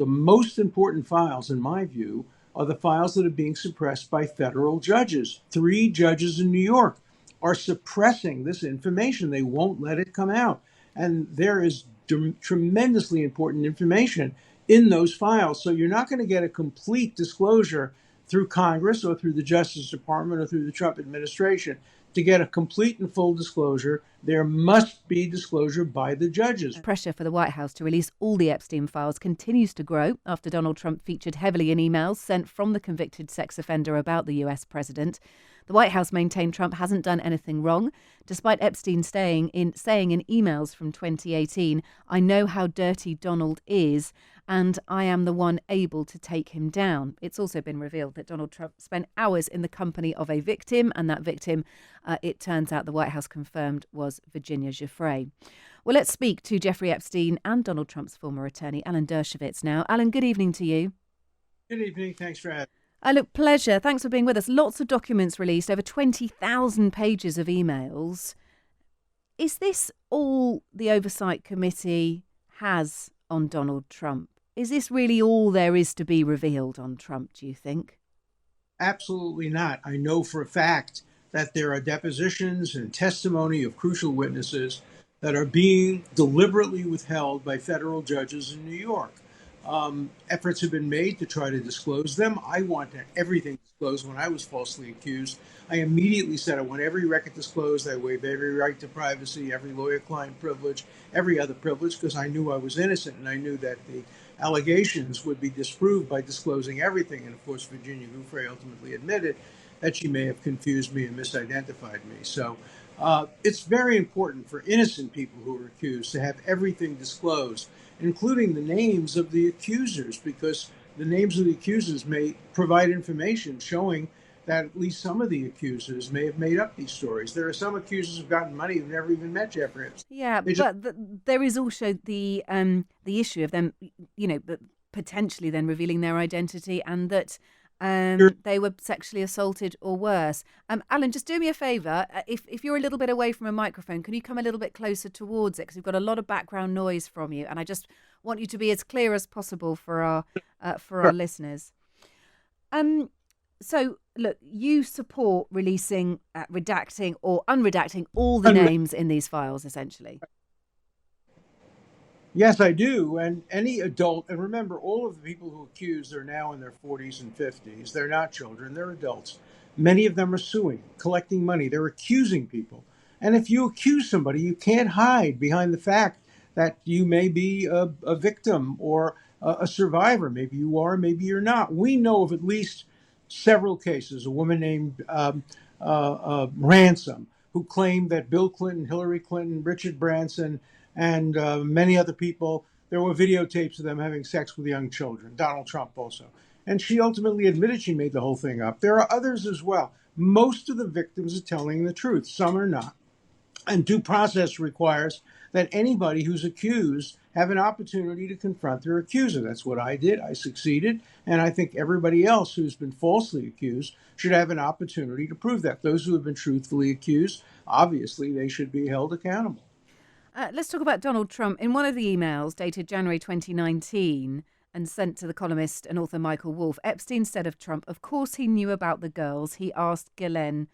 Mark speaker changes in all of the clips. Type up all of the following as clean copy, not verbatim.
Speaker 1: the most important files, in my view, are the files that are being suppressed by federal judges. 3 judges in New York are suppressing this information. They won't let it come out. And there is tremendously important information in those files. So you're not going to get a complete disclosure through Congress or through the Justice Department or through the Trump administration. To get a complete and full disclosure, there must be disclosure by the judges.
Speaker 2: Pressure for the White House to release all the Epstein files continues to grow after Donald Trump featured heavily in emails sent from the convicted sex offender about the US president. The White House maintained Trump hasn't done anything wrong, despite Epstein saying in emails from 2018, "I know how dirty Donald is, and I am the one able to take him down." It's also been revealed that Donald Trump spent hours in the company of a victim, and that victim, it turns out the White House confirmed, was Virginia Giuffre. Well, let's speak to Jeffrey Epstein and Donald Trump's former attorney, Alan Dershowitz now. Alan, good evening to you.
Speaker 1: Good evening. Thanks for having me.
Speaker 2: Look, pleasure. Thanks for being with us. Lots of documents released, over 20,000 pages of emails. Is this all the Oversight Committee has on Donald Trump? Is this really all there is to be revealed on Trump, do you think?
Speaker 1: Absolutely not. I know for a fact that there are depositions and testimony of crucial witnesses that are being deliberately withheld by federal judges in New York. Efforts have been made to try to disclose them. I wanted everything disclosed when I was falsely accused. I immediately said I want every record disclosed. I waive every right to privacy, every lawyer-client privilege, every other privilege, because I knew I was innocent and I knew that the allegations would be disproved by disclosing everything. And of course, Virginia Giuffre ultimately admitted that she may have confused me and misidentified me. So it's very important for innocent people who are accused to have everything disclosed, including the names of the accusers, because the names of the accusers may provide information showing that at least some of the accusers may have made up these stories. There are some accusers who've gotten money who've never even met Jeffrey Epstein.
Speaker 2: Yeah, there is also the issue of them, potentially then revealing their identity and that they were sexually assaulted or worse. Alan, just do me a favour. If you're a little bit away from a microphone, can you come a little bit closer towards it? Because we've got a lot of background noise from you, and I just want you to be as clear as possible for our listeners. So, look, you support releasing, redacting or unredacting all the names in these files, essentially.
Speaker 1: Yes, I do. And any adult, and remember, all of the people who accuse are now in their 40s and 50s. They're not children, they're adults. Many of them are suing, collecting money. They're accusing people. And if you accuse somebody, you can't hide behind the fact that you may be a victim or a survivor. Maybe you are, maybe you're not. We know of at least several cases. A woman named Ransom, who claimed that Bill Clinton, Hillary Clinton, Richard Branson, and many other people, there were videotapes of them having sex with young children, Donald Trump also. And she ultimately admitted she made the whole thing up. There are others as well. Most of the victims are telling the truth. Some are not. And due process requires that anybody who's accused have an opportunity to confront their accuser. That's what I did. I succeeded. And I think everybody else who's been falsely accused should have an opportunity to prove that. Those who have been truthfully accused, obviously, they should be held accountable.
Speaker 2: Let's talk about Donald Trump. In one of the emails dated January 2019 and sent to the columnist and author Michael Wolff, Epstein said of Trump, of course he knew about the girls. He asked Ghislaine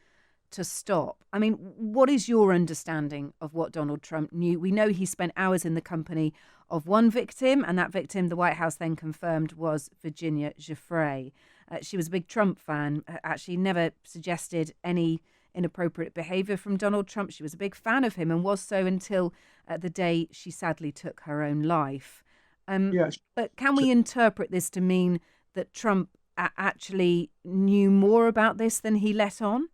Speaker 2: to stop. I mean, what is your understanding of what Donald Trump knew? We know he spent hours in the company of one victim, and that victim, the White House then confirmed, was Virginia Giuffre. She was a big Trump fan, actually never suggested any inappropriate behaviour from Donald Trump. She was a big fan of him and was so until the day she sadly took her own life.
Speaker 1: Yes.
Speaker 2: But can we interpret this to mean that Trump actually knew more about this than he let on?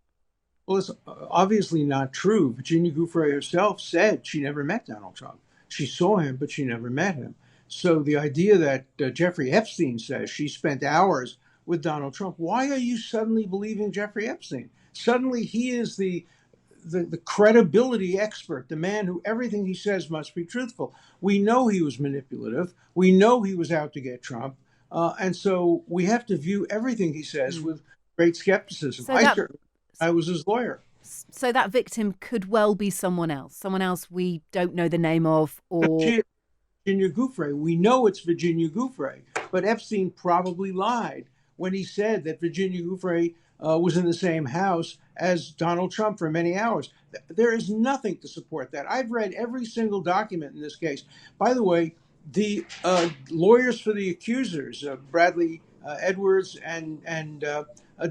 Speaker 1: Well, it's obviously not true. Virginia Giuffre herself said she never met Donald Trump. She saw him, but she never met him. So the idea that Jeffrey Epstein says she spent hours with Donald Trump, why are you suddenly believing Jeffrey Epstein? Suddenly he is the credibility expert, the man who everything he says must be truthful. We know he was manipulative. We know he was out to get Trump. And so we have to view everything he says with great skepticism. I was his lawyer.
Speaker 2: So that victim could well be someone else we don't know the name of, or
Speaker 1: Virginia Giuffre. We know it's Virginia Giuffre. but Epstein probably lied when he said that Virginia Giuffre was in the same house as Donald Trump for many hours. There is nothing to support that. I've read every single document in this case. By the way, the lawyers for the accusers, Bradley Edwards and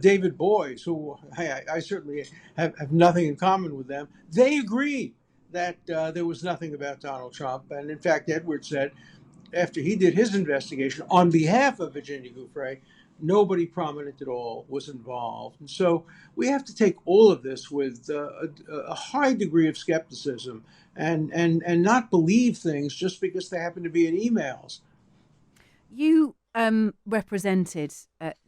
Speaker 1: David Boys, who I certainly have nothing in common with them, they agree that there was nothing about Donald Trump. And in fact, Edwards said after he did his investigation on behalf of Virginia Giuffre, nobody prominent at all was involved. And so we have to take all of this with a high degree of skepticism and not believe things just because they happen to be in emails.
Speaker 2: You represented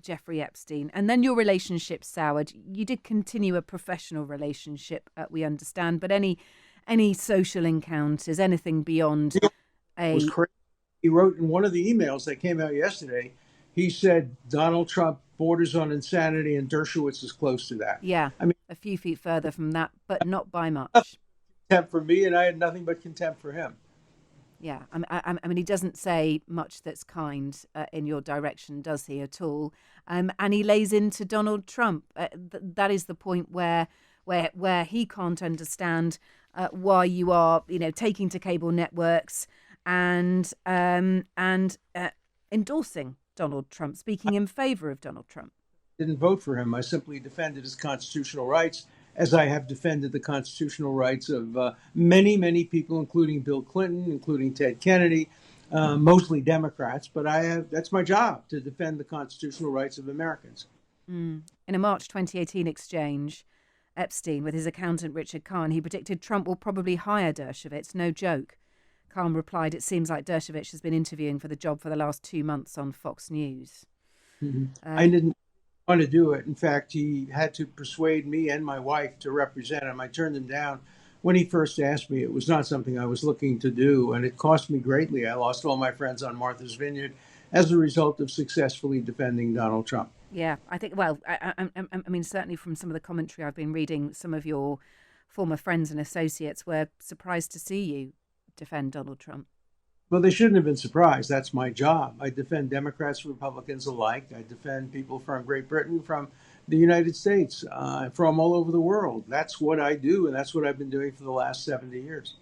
Speaker 2: Jeffrey Epstein, and then your relationship soured. You did continue a professional relationship, we understand, but any social encounters, anything beyond
Speaker 1: It was crazy. He wrote in one of the emails that came out yesterday, he said Donald Trump borders on insanity and Dershowitz is close to that.
Speaker 2: Yeah,
Speaker 1: I mean,
Speaker 2: a few feet further from that, but not by much.
Speaker 1: Contempt for me, and I had nothing but contempt for him.
Speaker 2: Yeah, I mean, he doesn't say much that's kind in your direction, does he, at all? And he lays into Donald Trump. That is the point where he can't understand why you are, taking to cable networks and endorsing Donald Trump, speaking in favor of Donald Trump.
Speaker 1: Didn't vote for him. I simply defended his constitutional rights, as I have defended the constitutional rights of many people, including Bill Clinton, including Ted Kennedy, mostly Democrats. But that's my job, to defend the constitutional rights of Americans.
Speaker 2: In a March 2018 exchange, Epstein with his accountant Richard Kahn, he predicted Trump will probably hire Dershowitz. No joke. Kahn replied, "It seems like Dershowitz has been interviewing for the job for the last 2 months on Fox News."
Speaker 1: Mm-hmm. I didn't want to do it. In fact, he had to persuade me and my wife to represent him. I turned him down when he first asked me. It was not something I was looking to do, and it cost me greatly. I lost all my friends on Martha's Vineyard as a result of successfully defending Donald Trump.
Speaker 2: Yeah, I think, well, I mean, certainly from some of the commentary I've been reading, some of your former friends and associates were surprised to see you defend Donald Trump.
Speaker 1: Well, they shouldn't have been surprised. That's my job. I defend Democrats, Republicans alike. I defend people from Great Britain, from the United States, from all over the world. That's what I do, and that's what I've been doing for the last 70 years.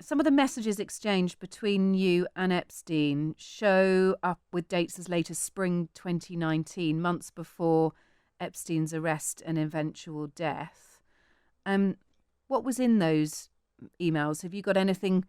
Speaker 2: Some of the messages exchanged between you and Epstein show up with dates as late as spring 2019, months before Epstein's arrest and eventual death. What was in those emails? Have you got anything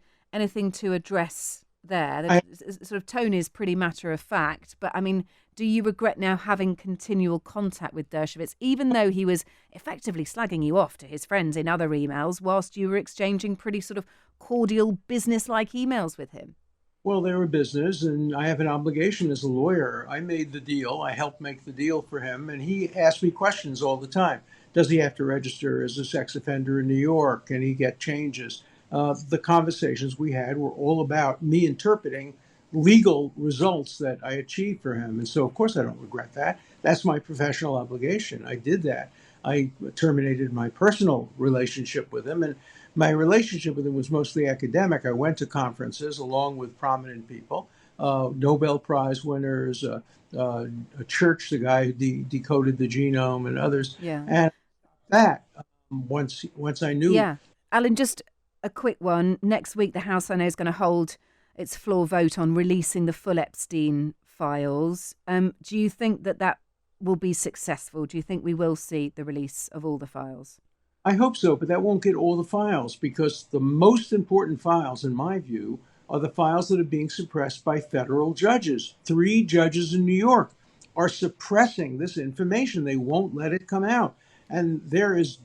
Speaker 2: to address there? The sort of tone is pretty matter of fact, but I mean, do you regret now having continual contact with Dershowitz, even though he was effectively slagging you off to his friends in other emails, whilst you were exchanging pretty sort of cordial, business-like emails with him?
Speaker 1: Well, they were business, and I have an obligation as a lawyer. I made the deal. I helped make the deal for him, and he asked me questions all the time. Does he have to register as a sex offender in New York? Can he get changes? The conversations we had were all about me interpreting legal results that I achieved for him. And so, of course, I don't regret that. That's my professional obligation. I did that. I terminated my personal relationship with him, and my relationship with him was mostly academic. I went to conferences along with prominent people, Nobel Prize winners, a Church, the guy who decoded the genome, and others.
Speaker 2: Yeah.
Speaker 1: And that once I knew.
Speaker 2: Yeah, Alan, just a quick one. Next week, the House, I know, is going to hold its floor vote on releasing the full Epstein files. Do you think that will be successful? Do you think we will see the release of all the files?
Speaker 1: I hope so, but that won't get all the files, because the most important files, in my view, are the files that are being suppressed by federal judges. 3 judges in New York are suppressing this information. They won't let it come out. And there is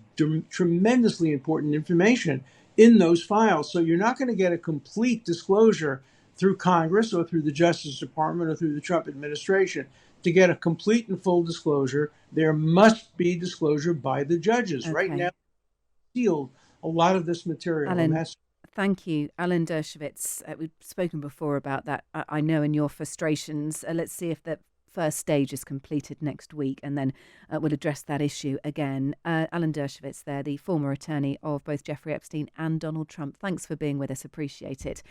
Speaker 1: tremendously important information in those files. So you're not going to get a complete disclosure through Congress or through the Justice Department or through the Trump administration. To get a complete and full disclosure, there must be disclosure by the judges. Okay. Right now, sealed a lot of this material.
Speaker 2: Alan, thank you. Alan Dershowitz, we've spoken before about that, I know, in your frustrations. Let's see if the first stage is completed next week, and then we'll address that issue again. Alan Dershowitz there, the former attorney of both Jeffrey Epstein and Donald Trump. Thanks for being with us. Appreciate it.